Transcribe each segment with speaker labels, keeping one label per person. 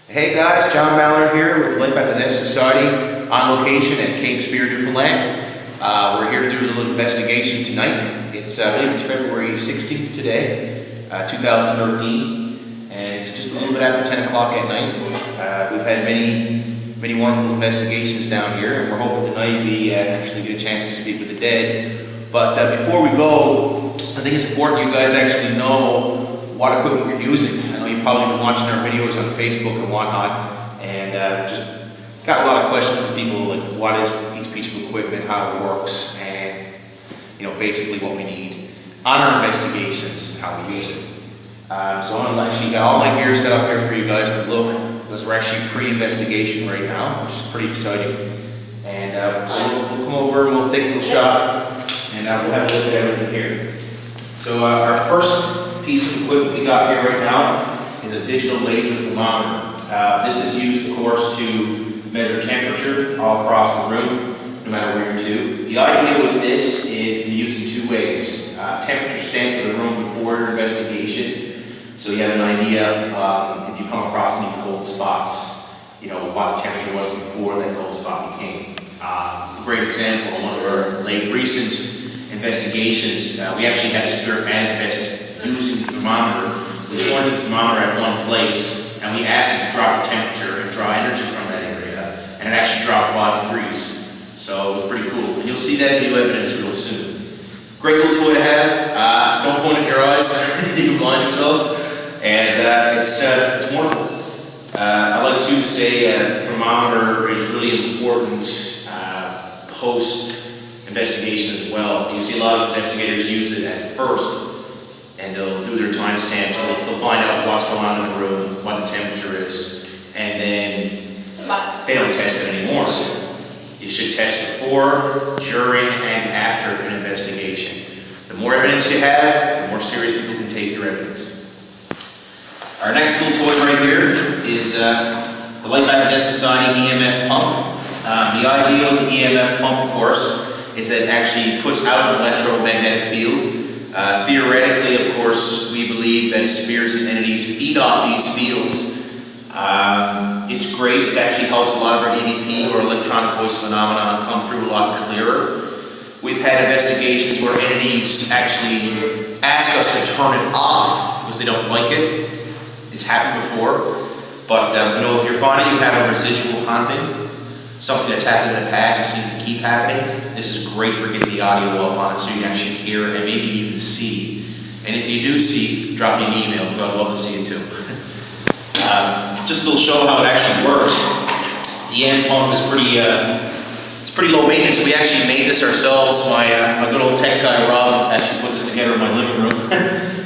Speaker 1: Hey guys, John Mallard here with the Life After Death Society on location at Cape Spear, Newfoundland. We're here to do a little investigation tonight. I believe it's February 16th today, 2013, and it's just a little bit after 10 o'clock at night. We've had many wonderful investigations down here, and we're hoping tonight we actually get a chance to speak with the dead. But before we go, I think it's important you guys actually know what equipment we're using. I know you've probably been watching our videos on Facebook and whatnot, and just got a lot of questions from people like what is each piece of equipment, how it works, and basically what we need on our investigations and how we use it. So I'm actually got all my gear set up here for you guys to look, because we're actually pre-investigation right now, which is pretty exciting. And so we'll come over and we'll take a little shot, and we'll have a look at everything here. So our first piece of equipment we got here right now is a digital laser thermometer. This is used, of course, to measure temperature all across the room, no matter where you're to. The idea with this is to be used in two ways. Temperature stamp of the room before your investigation, so you have an idea if you come across any cold spots, what the temperature was before that cold spot became. A great example, in one of our late recent investigations, we actually had a spirit manifest using the thermometer. We pointed the thermometer at one place, and we asked it to drop the temperature and draw energy from that area, and it actually dropped 5 degrees. So it was pretty cool, and you'll see that new evidence real soon. Great little toy to have. Don't point at your eyes; you can blind yourself, and it's wonderful. I like to say the thermometer is really important post investigation as well. You see a lot of investigators use it at first, and they'll do their timestamps. They'll find out what's going on in the room, what the temperature is, and then they don't test it anymore. You should test before, during, and after an investigation. The more evidence you have, the more serious people can take your evidence. Our next little toy right here is the Life After Death Society EMF pump. The idea of the EMF pump, of course, is that it actually puts out an electromagnetic field. Theoretically, of course, we believe that spirits and entities feed off these fields. It's great. It actually helps a lot of our EVP or electronic voice phenomenon come through a lot clearer. We've had investigations where entities actually ask us to turn it off because they don't like it. It's happened before. But if you're finding you have a residual haunting, something that's happened in the past and seems to keep happening, this is great for getting the audio up on it so you can actually hear and maybe even see. And if you do see, drop me an email because I'd love to see it too. Just a little show how it actually works. The EM pump is pretty low maintenance. We actually made this ourselves. My good old tech guy Rob actually put this together in my living room.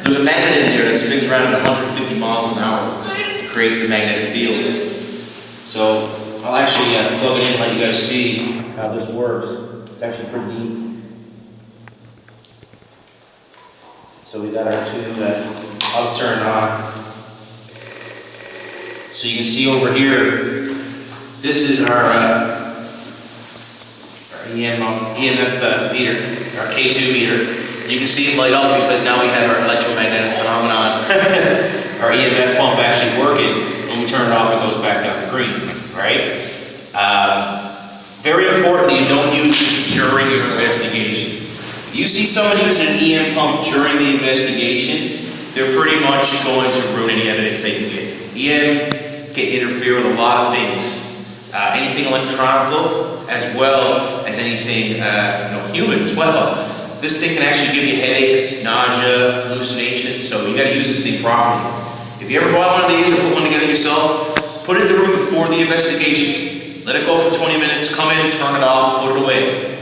Speaker 1: There's a magnet in there that spins around at 150 miles an hour. It creates the magnetic field. So I'll actually plug it in and let you guys see how this works. It's actually pretty neat. So we got our two I'll just turn it on. So you can see over here, this is our EMF meter, our K2 meter. You can see it light up because now we have our electromagnetic phenomenon, our EMF pump actually working. When we turn it off, it goes back down to green, right? Very important that you don't use this during your investigation. If you see someone using an EM pump during the investigation, they're pretty much going to ruin any evidence they can get. EM can interfere with a lot of things. Anything electronical, as well as anything human as well. This thing can actually give you headaches, nausea, hallucinations, so you got to use this thing properly. If you ever buy one of these or put one together yourself, put it in the room before the investigation. Let it go for 20 minutes, come in, turn it off, put it away.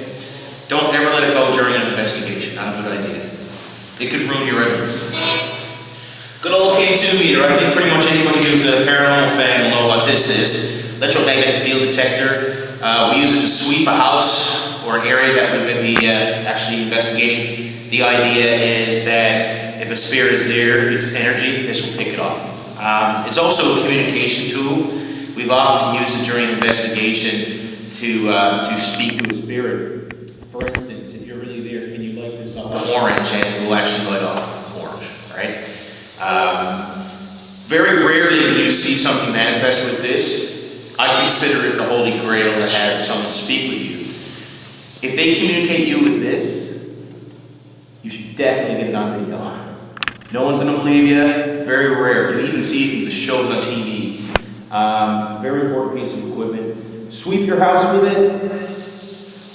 Speaker 1: Don't ever let it go during an investigation, not a good idea. It could ruin your evidence. Good old K2 meter. I think pretty much anybody who's a paranormal fan will know what this is. Electromagnetic field detector. We use it to sweep a house or an area that we may be actually investigating. The idea is that if a spirit is there, it's energy, this will pick it up. It's also a communication tool. We've often used it during investigation to speak to a spirit. For instance, if you're really there, can you light this up orange, and it will actually light up orange, right? Very rarely do you something manifest with this, I consider it the holy grail to have someone speak with you. If they communicate you with this, you should definitely get it on video. No one's going to believe you. Very rare. You even see it in the shows on TV. Very important piece of equipment. Sweep your house with it.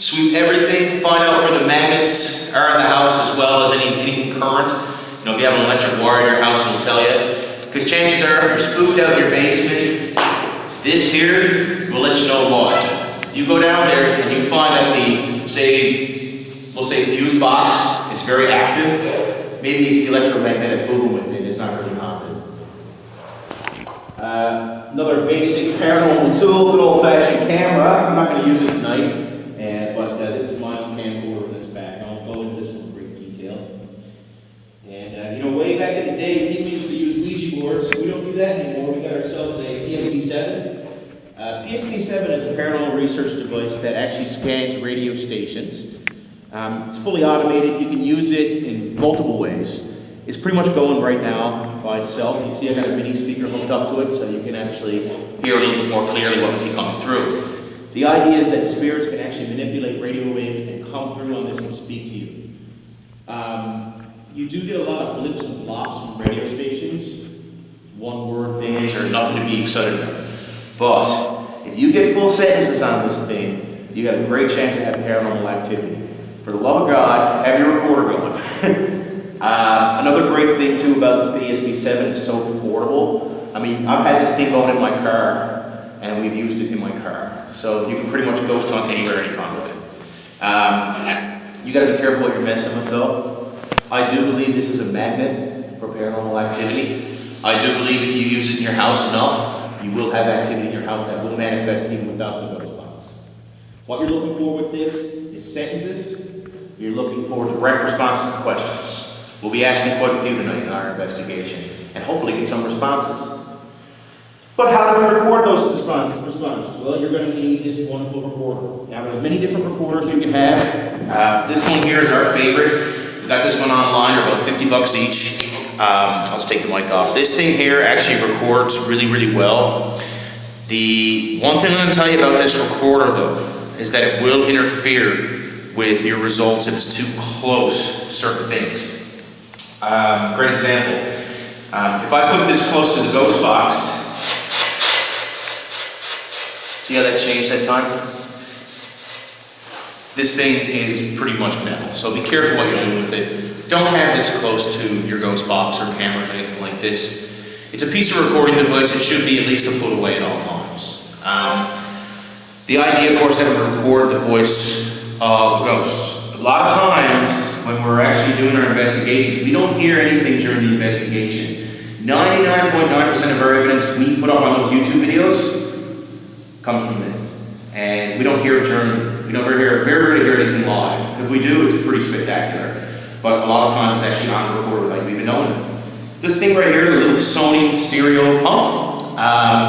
Speaker 1: Sweep everything. Find out where the magnets are in the house, as well as anything current. You know, if you have an electric wire in your house, it'll tell you. Because chances are, if you're spooked out in your basement, this here will let you know why. If you go down there and you find that the, we'll say fuse box is very active, maybe it's the electromagnetic boom with it, it's not really haunted. Another basic paranormal tool, good old-fashioned camera. I'm not going to use it tonight, but this is my own camcorder in this back. I'll go into this one in great detail. And you know, way back in the day, people used to use Ouija boards. We don't do that anymore. We got ourselves a PSP-7. PSP-7 is a paranormal research device that actually scans radio stations. It's fully automated. You can use it in multiple ways. It's pretty much going right now by itself. You see I got a mini speaker hooked up to it, so you can actually hear a little bit more clearly what will be coming through. The idea is that spirits can actually manipulate radio waves and come through on this and speak to you. You do get a lot of blips and blops from radio stations. One-word things are nothing to be excited about. But if you get full sentences on this thing, you got a great chance of having paranormal activity. For the love of God, have your recorder going. Another great thing too about the PSP-7 is so portable. I mean, I've had this thing going in my car, and we've used it in my car. So you can pretty much ghost hunt anywhere, anytime with it. You got to be careful what you're messing with, though. I do believe this is a magnet for paranormal activity. I do believe if you use it in your house enough, you will have activity in your house that will manifest even without the ghost box. What you're looking for with this is sentences. You're looking for direct responses to questions. We'll be asking quite a few tonight in our investigation, and hopefully get some responses. But how do we record those responses? Well, you're going to need this wonderful recorder. Now, there's many different recorders you can have. This one here is our favorite. We got this one online, they're about 50 bucks each. I'll just take the mic off. This thing here actually records really, really well. The one thing I'm going to tell you about this recorder, though, is that it will interfere with your results if it's too close to certain things. Great example. If I put this close to the ghost box, see how that changed that time? This thing is pretty much metal, so be careful what you're doing with it. Don't have this close to your ghost box or cameras or anything like this. It's a piece of recording device. It should be at least a foot away at all times. The idea, of course, that we record the voice of a ghost. A lot of times, when we're actually doing our investigations, we don't hear anything during the investigation. 99.9% of our evidence we put up on those YouTube videos comes from this. And we don't hear it we don't very rarely hear anything live. If we do, it's pretty spectacular. But a lot of times it's actually on recorder like we've been knowing. This thing right here is a little Sony stereo pump.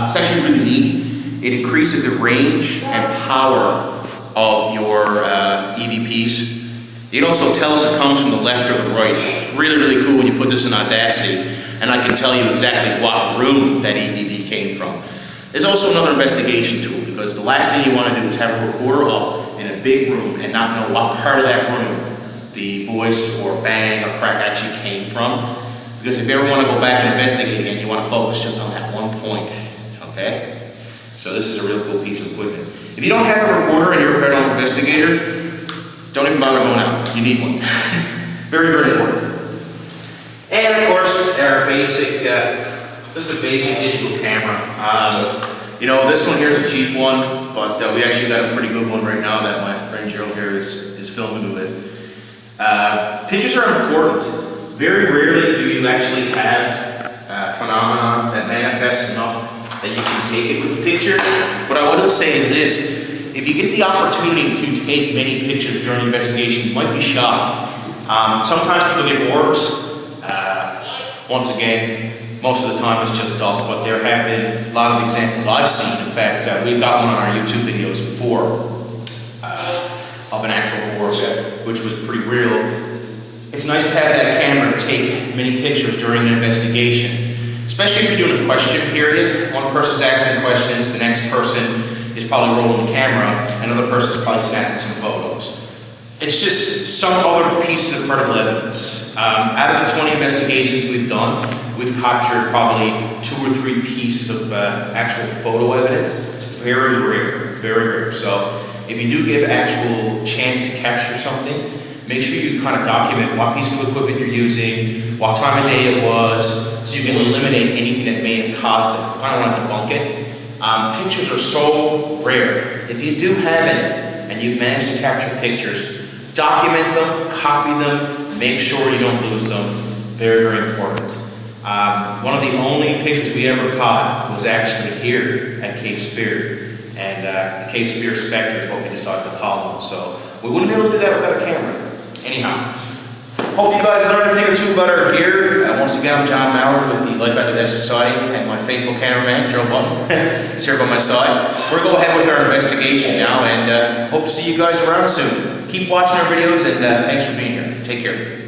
Speaker 1: It's actually really neat. It increases the range and power of your EVPs. It also tells it comes from the left or the right. Really, really cool when you put this in Audacity, and I can tell you exactly what room that EVP came from. There's also another investigation tool, because the last thing you want to do is have a recorder up in a big room and not know what part of that room the voice or bang or crack actually came from. Because if you ever want to go back and investigate again, you want to focus just on that one point, okay? So this is a real cool piece of equipment. If you don't have a recorder and you're a paranormal investigator, don't even bother going out. You need one. Very, very important. And of course, our basic, just a basic digital camera. You know, this one here is a cheap one, but we actually got a pretty good one right now that my friend Gerald here is filming with. Pictures are important. Very rarely do you actually have a phenomenon that manifests enough that you can take it with a picture. What I would say is this. If you get the opportunity to take many pictures during the investigation, you might be shocked. Sometimes people get orbs. Once again, most of the time it's just dust, but there have been a lot of examples I've seen. In fact, we've got one on our YouTube videos before of an actual orb, which was pretty real. It's nice to have that camera take many pictures during an investigation, especially if you're doing a question period. One person's asking questions, the next person is probably rolling the camera, and another person's probably snapping some photos. It's just some other pieces of credible evidence. Out of the 20 investigations we've done, we've captured probably 2 or 3 pieces of actual photo evidence. It's very rare, very rare. So if you do get actual chance to capture something, make sure you kind of document what piece of equipment you're using, what time of day it was, so you can eliminate anything that may have caused it. I don't want to debunk it. Pictures are so rare. If you do have any, and you've managed to capture pictures, document them, copy them, make sure you don't lose them. Very, very important. One of the only pictures we ever caught was actually here at Cape Spear. And the Cape Spear Spectre is what we decided to call them. So we wouldn't be able to do that without a camera. Anyhow, hope you guys learned a thing or two about our gear. Once again, I'm John Mallard with the Life After Death Society, and my faithful cameraman, Joe Button, is here by my side. We're going to go ahead with our investigation now, and hope to see you guys around soon. Keep watching our videos, and thanks for being here. Take care.